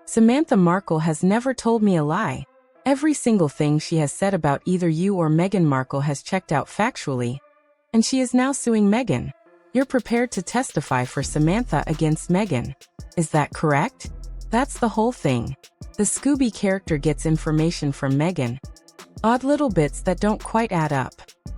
Samantha Markle has never told me a lie. Every single thing she has said about either you or Meghan Markle has checked out factually. And she is now suing Meghan. You're prepared to testify for Samantha against Meghan. Is that correct? That's the whole thing. The Scooby character gets information from Meghan. Odd little bits that don't quite add up.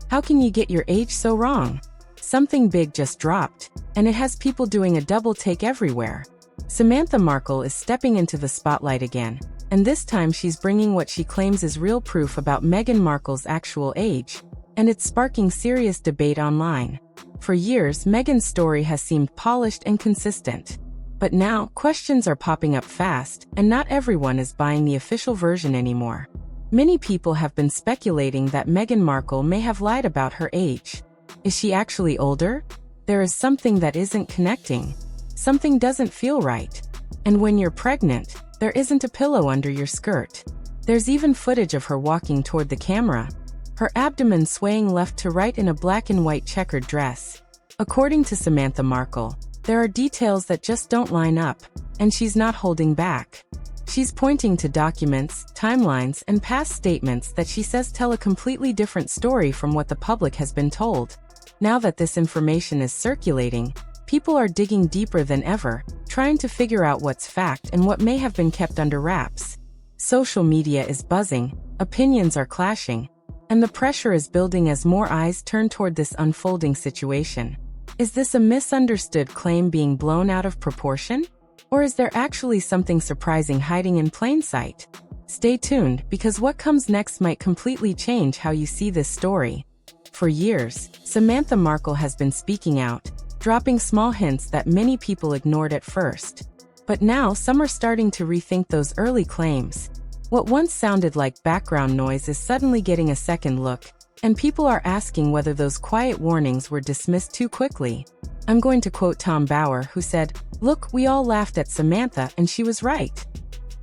How can you get your age so wrong? Something big just dropped, and it has people doing a double take everywhere. Samantha Markle is stepping into the spotlight again, and this time she's bringing what she claims is real proof about Meghan Markle's actual age, and it's sparking serious debate online. For years, Meghan's story has seemed polished and consistent. But now, questions are popping up fast, and not everyone is buying the official version anymore. Many people have been speculating that Meghan Markle may have lied about her age. Is she actually older? There is something that isn't connecting. Something doesn't feel right. And when you're pregnant, there isn't a pillow under your skirt. There's even footage of her walking toward the camera, her abdomen swaying left to right in a black and white checkered dress. According to Samantha Markle, there are details that just don't line up, and she's not holding back. She's pointing to documents, timelines, and past statements that she says tell a completely different story from what the public has been told. Now that this information is circulating, people are digging deeper than ever, trying to figure out what's fact and what may have been kept under wraps. Social media is buzzing, opinions are clashing, and the pressure is building as more eyes turn toward this unfolding situation. Is this a misunderstood claim being blown out of proportion? Or is there actually something surprising hiding in plain sight? Stay tuned, because what comes next might completely change how you see this story. For years, Samantha Markle has been speaking out, dropping small hints that many people ignored at first. But now some are starting to rethink those early claims. What once sounded like background noise is suddenly getting a second look, and people are asking whether those quiet warnings were dismissed too quickly. I'm going to quote Tom Bauer, who said, "Look, we all laughed at Samantha and she was right.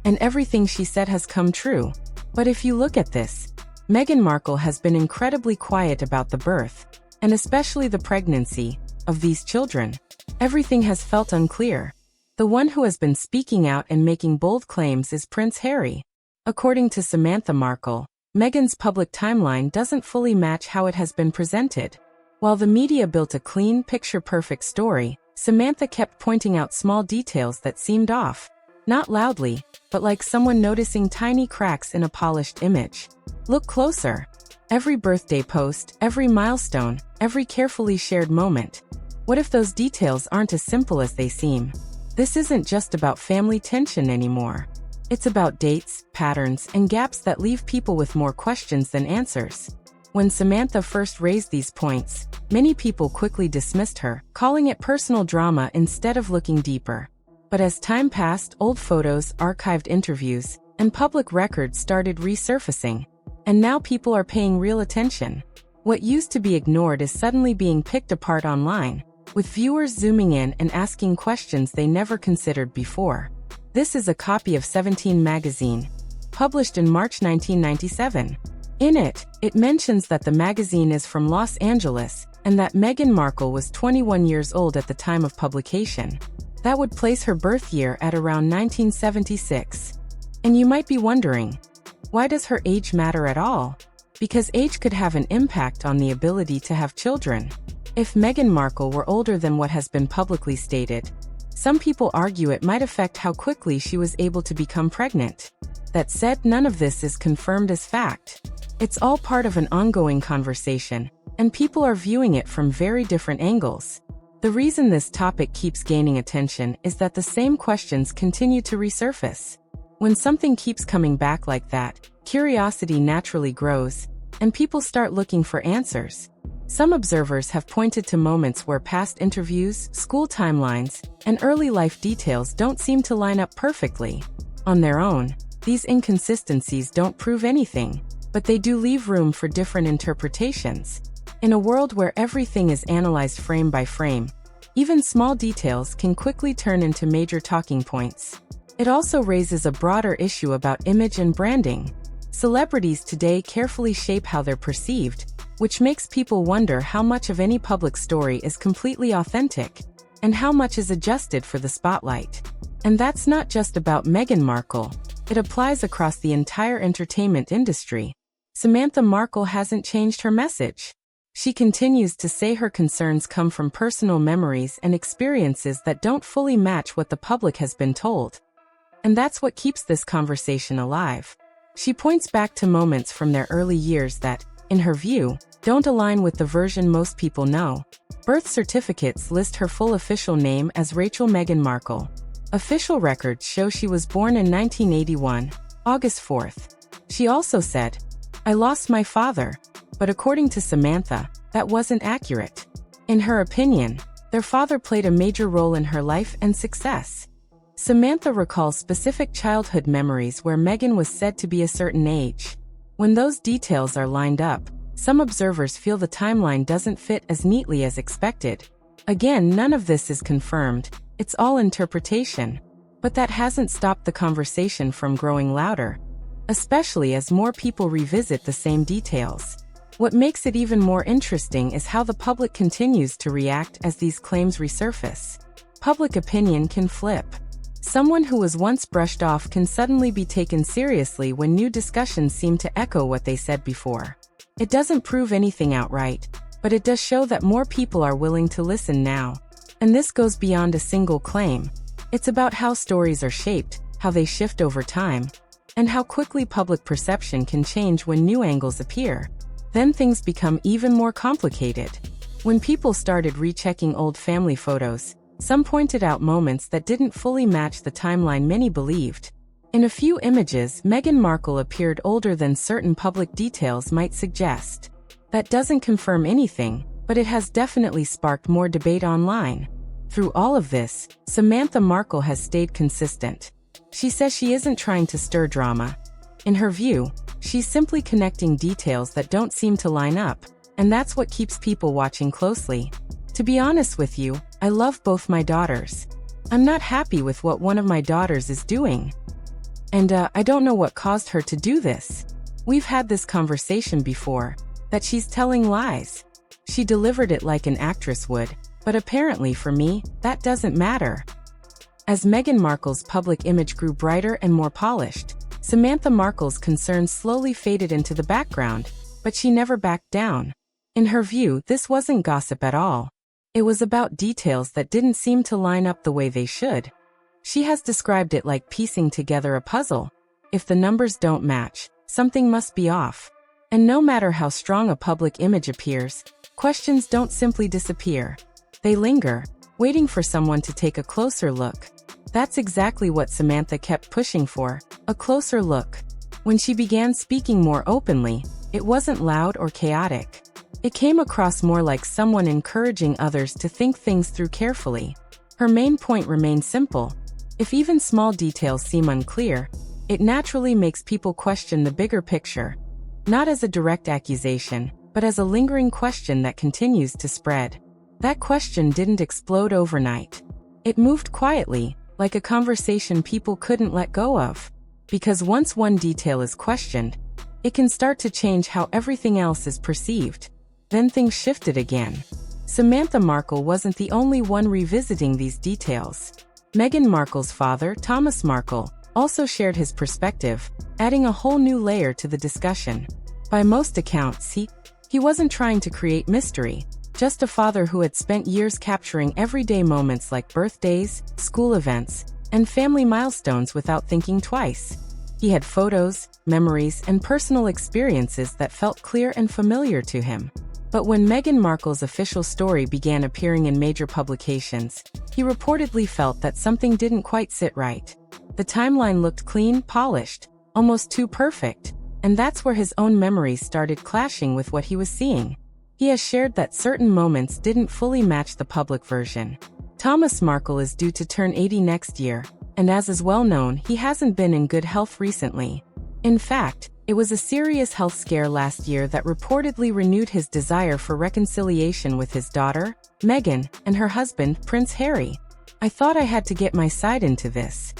And everything she said has come true." But if you look at this, Meghan Markle has been incredibly quiet about the birth, and especially the pregnancy, of these children. Everything has felt unclear. The one who has been speaking out and making bold claims is Prince Harry. According to Samantha Markle, Meghan's public timeline doesn't fully match how it has been presented. While the media built a clean, picture-perfect story, Samantha kept pointing out small details that seemed off. Not loudly, but like someone noticing tiny cracks in a polished image. Look closer. Every birthday post, every milestone, every carefully shared moment. What if those details aren't as simple as they seem? This isn't just about family tension anymore. It's about dates, patterns, and gaps that leave people with more questions than answers. When Samantha first raised these points, many people quickly dismissed her, calling it personal drama instead of looking deeper. But as time passed, old photos, archived interviews, and public records started resurfacing. And now people are paying real attention. What used to be ignored is suddenly being picked apart online, with viewers zooming in and asking questions they never considered before. This is a copy of 17 magazine, published in March 1997. In it, it mentions that the magazine is from Los Angeles, and that Meghan Markle was 21 years old at the time of publication. That would place her birth year at around 1976. And you might be wondering, why does her age matter at all? Because age could have an impact on the ability to have children. If Meghan Markle were older than what has been publicly stated, some people argue it might affect how quickly she was able to become pregnant. That said, none of this is confirmed as fact. It's all part of an ongoing conversation, and people are viewing it from very different angles. The reason this topic keeps gaining attention is that the same questions continue to resurface. When something keeps coming back like that, curiosity naturally grows, and people start looking for answers. Some observers have pointed to moments where past interviews, school timelines, and early life details don't seem to line up perfectly. On their own, these inconsistencies don't prove anything, but they do leave room for different interpretations. In a world where everything is analyzed frame by frame, even small details can quickly turn into major talking points. It also raises a broader issue about image and branding. Celebrities today carefully shape how they're perceived, which makes people wonder how much of any public story is completely authentic, and how much is adjusted for the spotlight. And that's not just about Meghan Markle. It applies across the entire entertainment industry. Samantha Markle hasn't changed her message. She continues to say her concerns come from personal memories and experiences that don't fully match what the public has been told. And that's what keeps this conversation alive. She points back to moments from their early years that, in her view, don't align with the version most people know. Birth certificates list her full official name as Rachel Meghan Markle. Official records show she was born in 1981, August 4th. She also said, "I lost my father," but according to Samantha, that wasn't accurate. In her opinion, their father played a major role in her life and success. Samantha recalls specific childhood memories where Meghan was said to be a certain age. When those details are lined up, some observers feel the timeline doesn't fit as neatly as expected. Again, none of this is confirmed, it's all interpretation. But that hasn't stopped the conversation from growing louder, especially as more people revisit the same details. What makes it even more interesting is how the public continues to react as these claims resurface. Public opinion can flip. Someone who was once brushed off can suddenly be taken seriously when new discussions seem to echo what they said before. It doesn't prove anything outright, but it does show that more people are willing to listen now. And this goes beyond a single claim. It's about how stories are shaped, how they shift over time, and how quickly public perception can change when new angles appear. Then things become even more complicated. When people started rechecking old family photos, some pointed out moments that didn't fully match the timeline many believed. In a few images, Meghan Markle appeared older than certain public details might suggest. That doesn't confirm anything, but it has definitely sparked more debate online. Through all of this, Samantha Markle has stayed consistent. She says she isn't trying to stir drama. In her view, she's simply connecting details that don't seem to line up, and that's what keeps people watching closely. To be honest with you, I love both my daughters. I'm not happy with what one of my daughters is doing. And I don't know what caused her to do this. We've had this conversation before, that she's telling lies. She delivered it like an actress would, but apparently for me, that doesn't matter. As Meghan Markle's public image grew brighter and more polished, Samantha Markle's concerns slowly faded into the background, but she never backed down. In her view, this wasn't gossip at all. It was about details that didn't seem to line up the way they should. She has described it like piecing together a puzzle. If the numbers don't match, something must be off. And no matter how strong a public image appears, questions don't simply disappear. They linger, waiting for someone to take a closer look. That's exactly what Samantha kept pushing for, a closer look. When she began speaking more openly, it wasn't loud or chaotic. It came across more like someone encouraging others to think things through carefully. Her main point remained simple. If even small details seem unclear, it naturally makes people question the bigger picture. Not as a direct accusation, but as a lingering question that continues to spread. That question didn't explode overnight. It moved quietly, like a conversation people couldn't let go of. Because once one detail is questioned, it can start to change how everything else is perceived. Then things shifted again. Samantha Markle wasn't the only one revisiting these details. Meghan Markle's father, Thomas Markle, also shared his perspective, adding a whole new layer to the discussion. By most accounts, he wasn't trying to create mystery, just a father who had spent years capturing everyday moments like birthdays, school events, and family milestones without thinking twice. He had photos, memories, and personal experiences that felt clear and familiar to him. But when Meghan Markle's official story began appearing in major publications, he reportedly felt that something didn't quite sit right. The timeline looked clean, polished, almost too perfect, and that's where his own memories started clashing with what he was seeing. He has shared that certain moments didn't fully match the public version. Thomas Markle is due to turn 80 next year, and as is well known, he hasn't been in good health recently. In fact, it was a serious health scare last year that reportedly renewed his desire for reconciliation with his daughter, Meghan, and her husband, Prince Harry. I thought I had to get my side into this.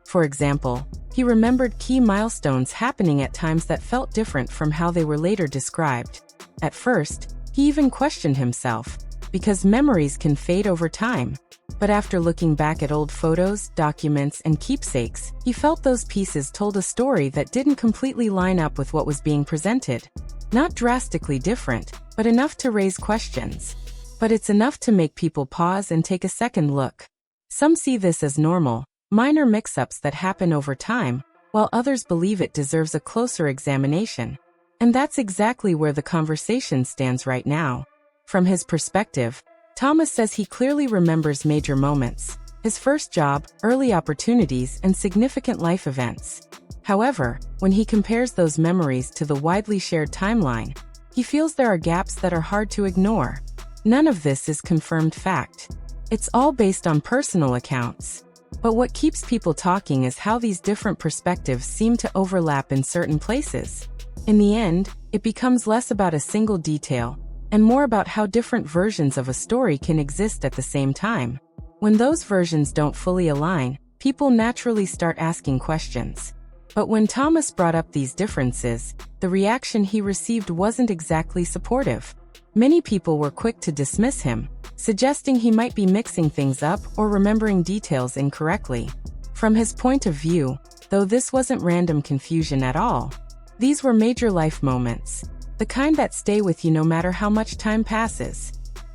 For example, he remembered key milestones happening at times that felt different from how they were later described. At first, he even questioned himself. because memories can fade over time. But after looking back at old photos, documents, and keepsakes, he felt those pieces told a story that didn't completely line up with what was being presented. Not drastically different, but enough to raise questions. But it's enough to make people pause and take a second look. Some see this as normal, minor mix-ups that happen over time, while others believe it deserves a closer examination. And that's exactly where the conversation stands right now. From his perspective, Thomas says he clearly remembers major moments, his first job, early opportunities, and significant life events. However, when he compares those memories to the widely shared timeline, he feels there are gaps that are hard to ignore. None of this is confirmed fact. It's all based on personal accounts. But what keeps people talking is how these different perspectives seem to overlap in certain places. In the end, it becomes less about a single detail, and more about how different versions of a story can exist at the same time. When those versions don't fully align, people naturally start asking questions. But when Thomas brought up these differences, the reaction he received wasn't exactly supportive. Many people were quick to dismiss him, suggesting he might be mixing things up or remembering details incorrectly. From his point of view, though, this wasn't random confusion at all. These were major life moments, the kind that stay with you no matter how much time passes.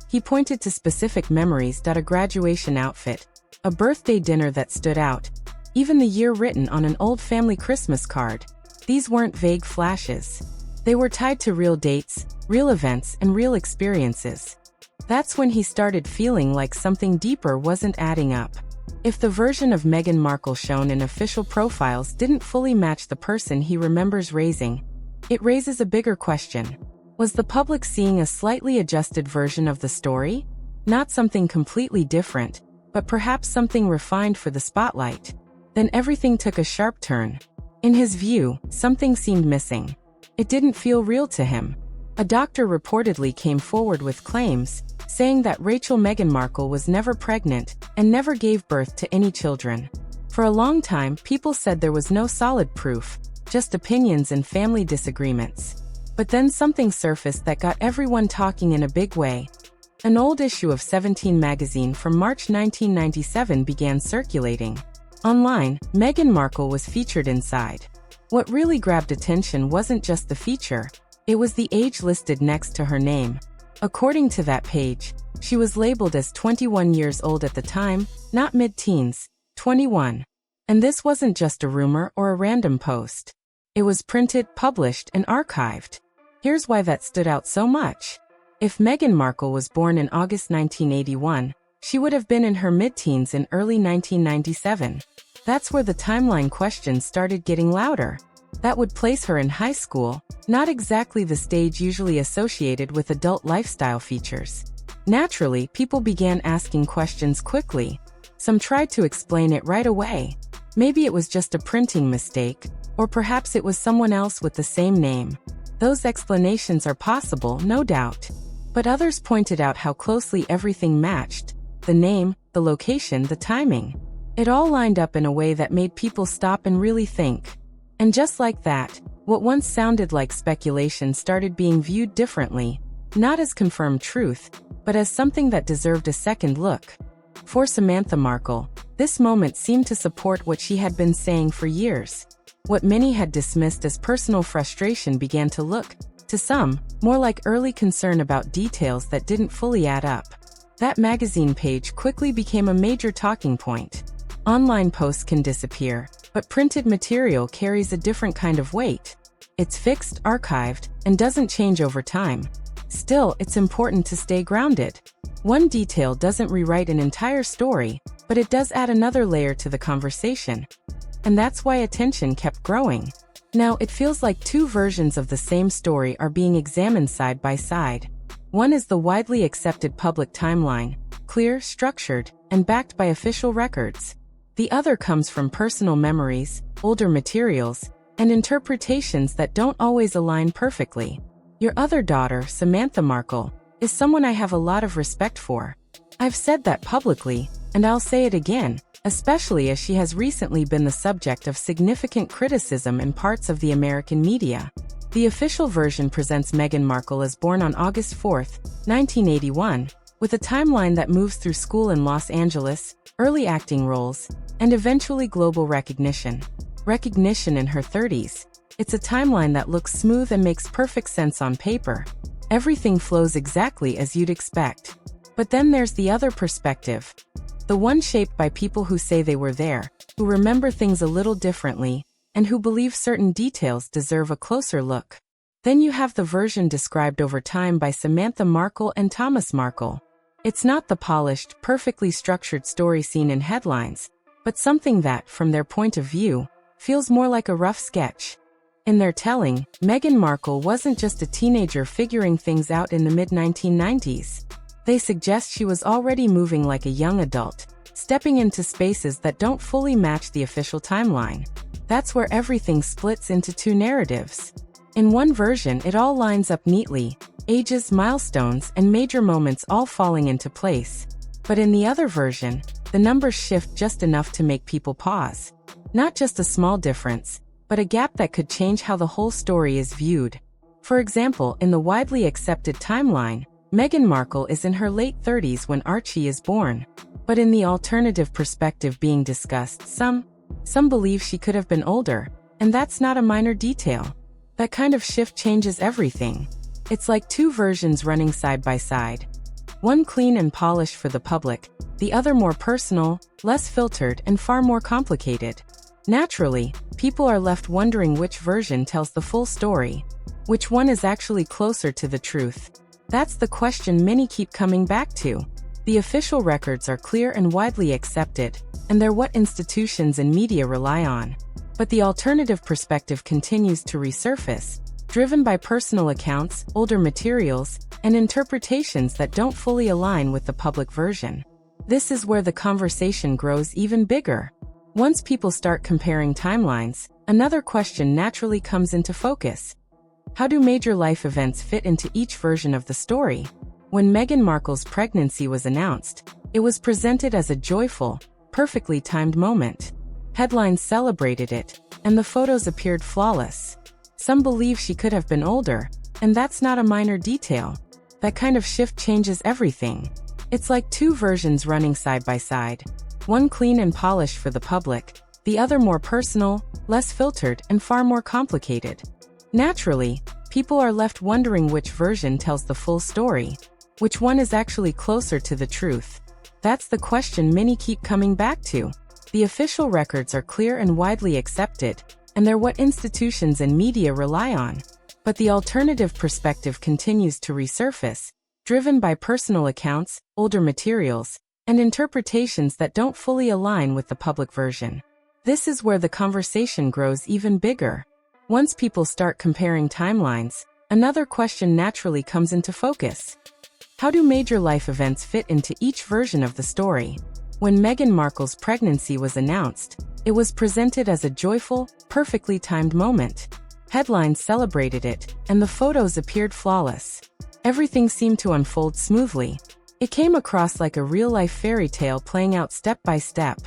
He pointed to specific memories: a graduation outfit, a birthday dinner that stood out, even the year written on an old family Christmas card. These weren't vague flashes. They were tied to real dates, real events, and real experiences. That's when he started feeling like something deeper wasn't adding up. If the version of Meghan Markle shown in official profiles didn't fully match the person he remembers raising, it raises a bigger question. Was the public seeing a slightly adjusted version of the story? Not something completely different, but perhaps something refined for the spotlight. Then everything took a sharp turn. In his view, something seemed missing. It didn't feel real to him. A doctor reportedly came forward with claims, saying that Meghan Markle was never pregnant and never gave birth to any children. For a long time, people said there was no solid proof, just opinions and family disagreements. But then something surfaced that got everyone talking in a big way. An old issue of 17 magazine from March 1997 began circulating. Online, Meghan Markle was featured inside. What really grabbed attention wasn't just the feature, it was the age listed next to her name. According to that page, she was labeled as 21 years old at the time, not mid-teens, 21. And this wasn't just a rumor or a random post. It was printed, published, and archived. Here's why that stood out so much. If Meghan Markle was born in August 1981, she would have been in her mid-teens in early 1997. That's where the timeline questions started getting louder. That would place her in high school, not exactly the stage usually associated with adult lifestyle features. Naturally, people began asking questions quickly. Some tried to explain it right away. Maybe it was just a printing mistake, or perhaps it was someone else with the same name. Those explanations are possible, no doubt. But others pointed out how closely everything matched: the name, the location, the timing. It all lined up in a way that made people stop and really think. And just like that, what once sounded like speculation started being viewed differently, not as confirmed truth, but as something that deserved a second look. For Samantha Markle, this moment seemed to support what she had been saying for years. What many had dismissed as personal frustration began to look, to some, more like early concern about details that didn't fully add up. That magazine page quickly became a major talking point. Online posts can disappear, but printed material carries a different kind of weight. It's fixed, archived, and doesn't change over time. Still, it's important to stay grounded. One detail doesn't rewrite an entire story, but it does add another layer to the conversation. And that's why attention kept growing. Now, it feels like two versions of the same story are being examined side by side. One is the widely accepted public timeline, clear, structured, and backed by official records. The other comes from personal memories, older materials, and interpretations that don't always align perfectly. Your other daughter, Samantha Markle, is someone I have a lot of respect for. I've said that publicly, and I'll say it again, especially as she has recently been the subject of significant criticism in parts of the American media. The official version presents Meghan Markle as born on August 4, 1981, with a timeline that moves through school in Los Angeles, early acting roles, and eventually global recognition. Recognition in her 30s. It's a timeline that looks smooth and makes perfect sense on paper. Everything flows exactly as you'd expect. But then there's the other perspective. The one shaped by people who say they were there, who remember things a little differently, and who believe certain details deserve a closer look. Then you have the version described over time by Samantha Markle and Thomas Markle. It's not the polished, perfectly structured story seen in headlines, but something that, from their point of view, feels more like a rough sketch. In their telling, Meghan Markle wasn't just a teenager figuring things out in the mid-1990s. They suggest she was already moving like a young adult, stepping into spaces that don't fully match the official timeline. That's where everything splits into two narratives. In one version, it all lines up neatly, ages, milestones, and major moments all falling into place. But in the other version, the numbers shift just enough to make people pause. Not just a small difference, but a gap that could change how the whole story is viewed. For example, in the widely accepted timeline, Meghan Markle is in her late 30s when Archie is born. But in the alternative perspective being discussed, some believe she could have been older, and that's not a minor detail. That kind of shift changes everything. It's like two versions running side by side. One clean and polished for the public, the other more personal, less filtered, and far more complicated. Naturally, people are left wondering which version tells the full story. Which one is actually closer to the truth? That's the question many keep coming back to. The official records are clear and widely accepted, and they're what institutions and media rely on. But the alternative perspective continues to resurface, driven by personal accounts, older materials, and interpretations that don't fully align with the public version. This is where the conversation grows even bigger. Once people start comparing timelines, another question naturally comes into focus. How do major life events fit into each version of the story? When Meghan Markle's pregnancy was announced, it was presented as a joyful, perfectly timed moment. Headlines celebrated it, and the photos appeared flawless. Some believe she could have been older, and that's not a minor detail. That kind of shift changes everything. It's like two versions running side by side. One clean and polished for the public, the other more personal, less filtered, and far more complicated. Naturally, people are left wondering which version tells the full story. Which one is actually closer to the truth? That's the question many keep coming back to. The official records are clear and widely accepted, and they're what institutions and media rely on. But the alternative perspective continues to resurface, driven by personal accounts, older materials, and interpretations that don't fully align with the public version. This is where the conversation grows even bigger. Once people start comparing timelines, another question naturally comes into focus. How do major life events fit into each version of the story? When Meghan Markle's pregnancy was announced, it was presented as a joyful, perfectly timed moment. Headlines celebrated it, and the photos appeared flawless. Everything seemed to unfold smoothly. It came across like a real-life fairy tale playing out step by step.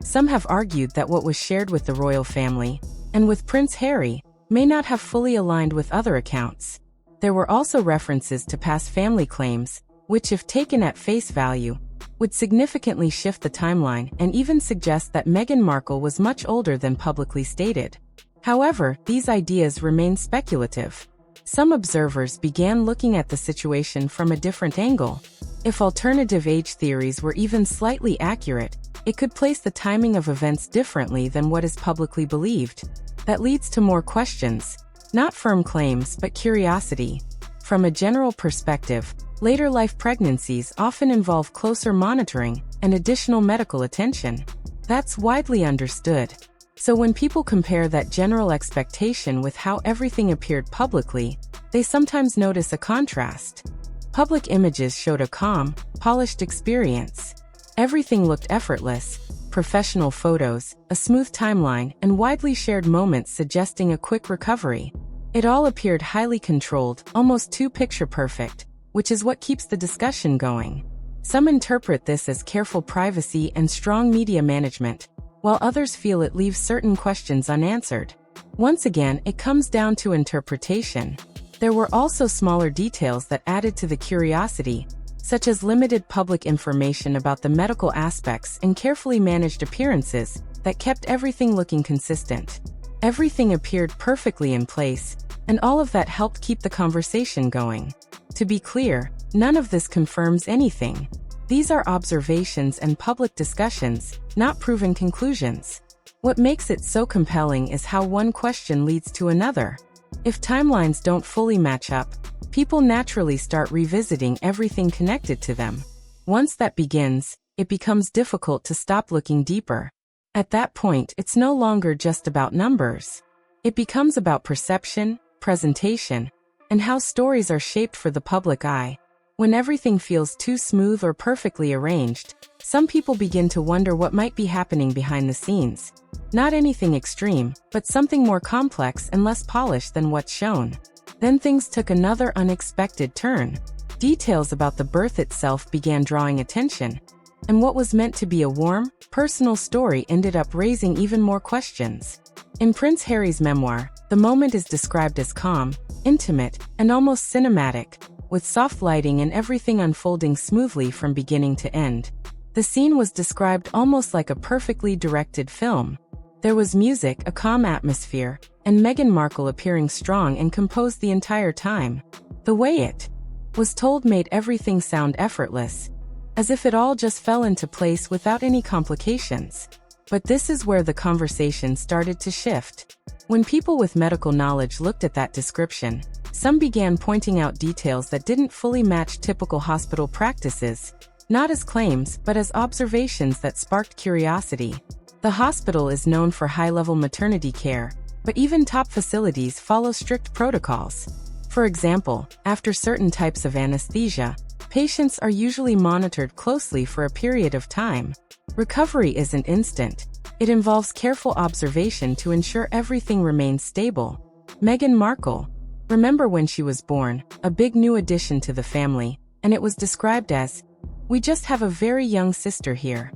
Some have argued that what was shared with the royal family, and with Prince Harry, may not have fully aligned with other accounts. There were also references to past family claims, which, if taken at face value, would significantly shift the timeline and even suggest that Meghan Markle was much older than publicly stated. However, these ideas remain speculative. Some observers began looking at the situation from a different angle. If alternative age theories were even slightly accurate, it could place the timing of events differently than what is publicly believed. That leads to more questions, not firm claims but curiosity. From a general perspective, later life pregnancies often involve closer monitoring and additional medical attention. That's widely understood. So when people compare that general expectation with how everything appeared publicly, they sometimes notice a contrast. Public images showed a calm, polished experience. Everything looked effortless, professional photos, a smooth timeline, and widely shared moments suggesting a quick recovery. It all appeared highly controlled, almost too picture-perfect, which is what keeps the discussion going. Some interpret this as careful privacy and strong media management, while others feel it leaves certain questions unanswered. Once again, it comes down to interpretation. There were also smaller details that added to the curiosity, such as limited public information about the medical aspects and carefully managed appearances that kept everything looking consistent. Everything appeared perfectly in place, and all of that helped keep the conversation going. To be clear, none of this confirms anything. These are observations and public discussions, not proven conclusions. What makes it so compelling is how one question leads to another. If timelines don't fully match up, people naturally start revisiting everything connected to them. Once that begins, it becomes difficult to stop looking deeper. At that point, it's no longer just about numbers. It becomes about perception, presentation, and how stories are shaped for the public eye. When everything feels too smooth or perfectly arranged, some people begin to wonder what might be happening behind the scenes. Not anything extreme, but something more complex and less polished than what's shown. Then things took another unexpected turn. Details about the birth itself began drawing attention, and what was meant to be a warm, personal story ended up raising even more questions. In Prince Harry's memoir, the moment is described as calm, intimate, and almost cinematic, with soft lighting and everything unfolding smoothly from beginning to end. The scene was described almost like a perfectly directed film. There was music, a calm atmosphere, and Meghan Markle appearing strong and composed the entire time. The way it was told made everything sound effortless, as if it all just fell into place without any complications. But this is where the conversation started to shift. When people with medical knowledge looked at that description, some began pointing out details that didn't fully match typical hospital practices, not as claims but as observations that sparked curiosity. The hospital is known for high-level maternity care, but even top facilities follow strict protocols. For example, after certain types of anesthesia, patients are usually monitored closely for a period of time. Recovery isn't instant. It involves careful observation to ensure everything remains stable. Meghan Markle. Remember when she was born, a big new addition to the family, and it was described as, "We just have a very young sister here."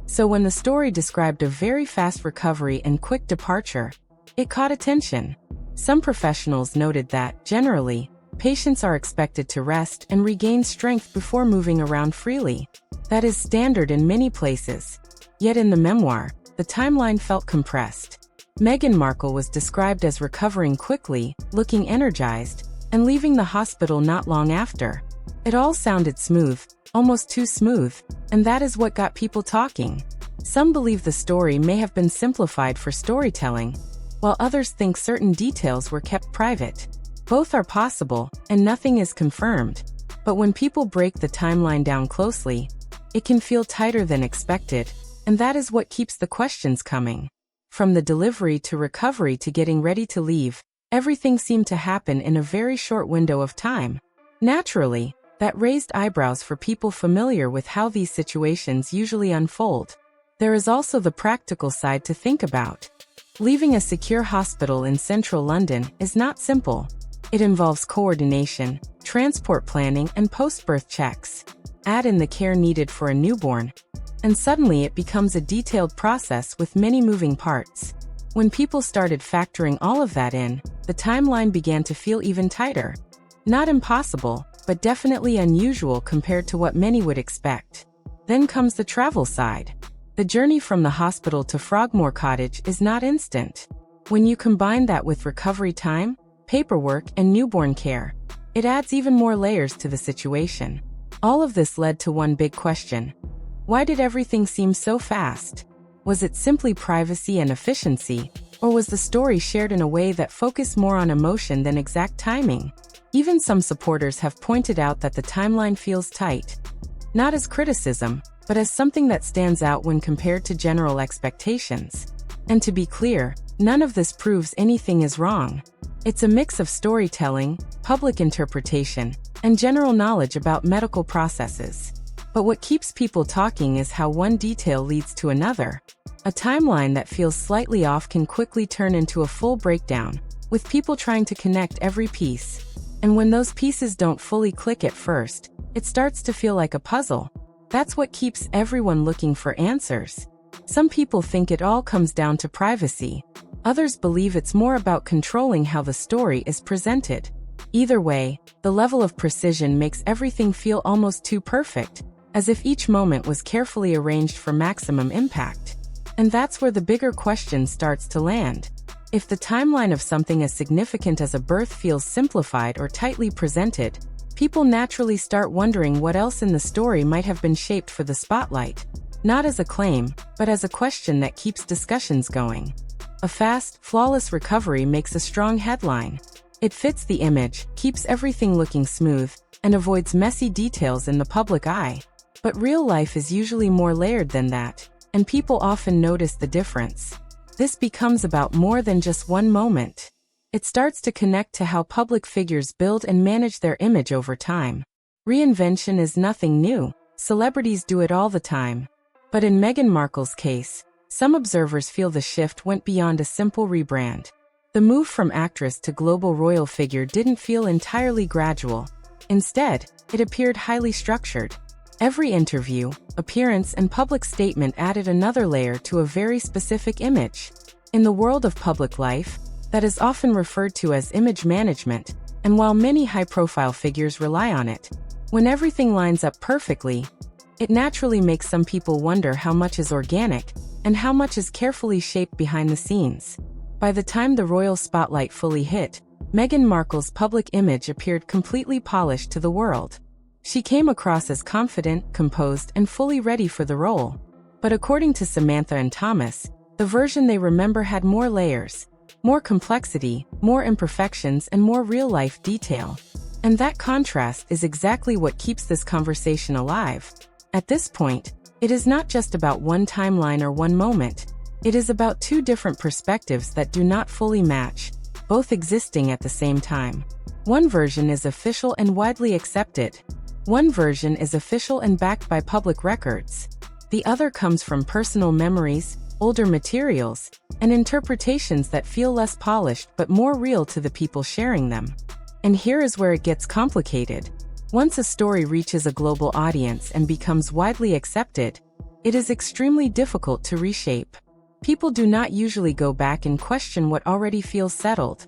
So when the story described a very fast recovery and quick departure, it caught attention. Some professionals noted that, generally, patients are expected to rest and regain strength before moving around freely. That is standard in many places. Yet in the memoir, the timeline felt compressed. Meghan Markle was described as recovering quickly, looking energized, and leaving the hospital not long after. It all sounded smooth, almost too smooth, and that is what got people talking. Some believe the story may have been simplified for storytelling, while others think certain details were kept private. Both are possible, and nothing is confirmed. But when people break the timeline down closely, it can feel tighter than expected, and that is what keeps the questions coming. From the delivery to recovery to getting ready to leave, everything seemed to happen in a very short window of time. Naturally, that raised eyebrows for people familiar with how these situations usually unfold. There is also the practical side to think about. Leaving a secure hospital in central London is not simple. It involves coordination, transport planning, and post-birth checks. Add in the care needed for a newborn, and suddenly it becomes a detailed process with many moving parts. When people started factoring all of that in, the timeline began to feel even tighter. Not impossible, but definitely unusual compared to what many would expect. Then comes the travel side. The journey from the hospital to Frogmore Cottage is not instant. When you combine that with recovery time, paperwork, and newborn care, it adds even more layers to the situation. All of this led to one big question. Why did everything seem so fast? Was it simply privacy and efficiency, or was the story shared in a way that focused more on emotion than exact timing? Even some supporters have pointed out that the timeline feels tight. Not as criticism, but as something that stands out when compared to general expectations. And to be clear, none of this proves anything is wrong. It's a mix of storytelling, public interpretation, and general knowledge about medical processes. But what keeps people talking is how one detail leads to another. A timeline that feels slightly off can quickly turn into a full breakdown, with people trying to connect every piece. And when those pieces don't fully click at first, it starts to feel like a puzzle. That's what keeps everyone looking for answers. Some people think it all comes down to privacy. Others believe it's more about controlling how the story is presented. Either way, the level of precision makes everything feel almost too perfect, as if each moment was carefully arranged for maximum impact. And that's where the bigger question starts to land. If the timeline of something as significant as a birth feels simplified or tightly presented, people naturally start wondering what else in the story might have been shaped for the spotlight. Not as a claim, but as a question that keeps discussions going. A fast, flawless recovery makes a strong headline. It fits the image, keeps everything looking smooth, and avoids messy details in the public eye. But real life is usually more layered than that, and people often notice the difference. This becomes about more than just one moment. It starts to connect to how public figures build and manage their image over time. Reinvention is nothing new. Celebrities do it all the time. But in Meghan Markle's case, some observers feel the shift went beyond a simple rebrand. The move from actress to global royal figure didn't feel entirely gradual. Instead, it appeared highly structured. Every interview, appearance, and public statement added another layer to a very specific image. In the world of public life, that is often referred to as image management, and while many high-profile figures rely on it, when everything lines up perfectly, it naturally makes some people wonder how much is organic and how much is carefully shaped behind the scenes. By the time the royal spotlight fully hit, Meghan Markle's public image appeared completely polished to the world. She came across as confident, composed, and fully ready for the role. But according to Samantha and Thomas, the version they remember had more layers, more complexity, more imperfections, and more real-life detail. And that contrast is exactly what keeps this conversation alive. At this point, it is not just about one timeline or one moment. It is about two different perspectives that do not fully match, both existing at the same time. One version is official and widely accepted. One version is official and backed by public records. The other comes from personal memories, older materials, and interpretations that feel less polished but more real to the people sharing them. And here is where it gets complicated. Once a story reaches a global audience and becomes widely accepted, it is extremely difficult to reshape. People do not usually go back and question what already feels settled.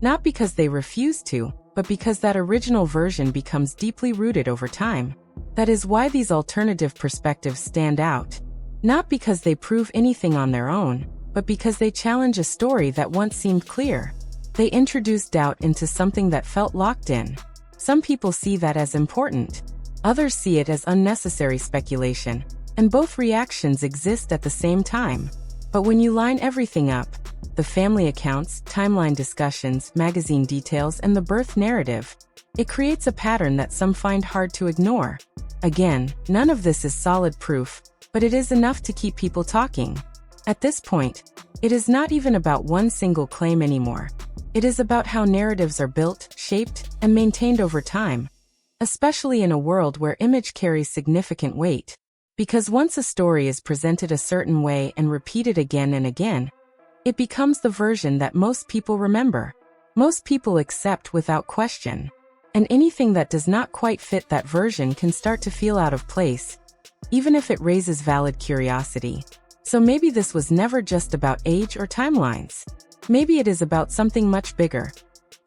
Not because they refuse to, but because that original version becomes deeply rooted over time. That is why these alternative perspectives stand out. Not because they prove anything on their own, but because they challenge a story that once seemed clear. They introduce doubt into something that felt locked in. Some people see that as important. Others see it as unnecessary speculation, and both reactions exist at the same time. But when you line everything up, the family accounts, timeline discussions, magazine details, and the birth narrative, it creates a pattern that some find hard to ignore. Again, none of this is solid proof, but it is enough to keep people talking. At this point, it is not even about one single claim anymore. It is about how narratives are built, shaped, and maintained over time, especially in a world where image carries significant weight. Because once a story is presented a certain way and repeated again and again, it becomes the version that most people remember. Most people accept without question. And anything that does not quite fit that version can start to feel out of place, even if it raises valid curiosity. So maybe this was never just about age or timelines. Maybe it is about something much bigger.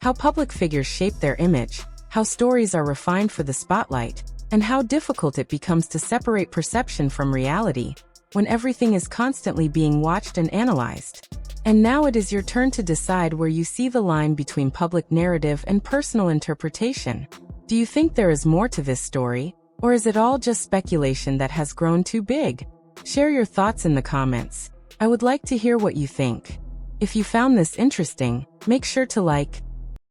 How public figures shape their image, how stories are refined for the spotlight, and how difficult it becomes to separate perception from reality when everything is constantly being watched and analyzed. And now it is your turn to decide where you see the line between public narrative and personal interpretation. Do you think there is more to this story, or is it all just speculation that has grown too big? Share your thoughts in the comments. I would like to hear what you think. If you found this interesting, make sure to like,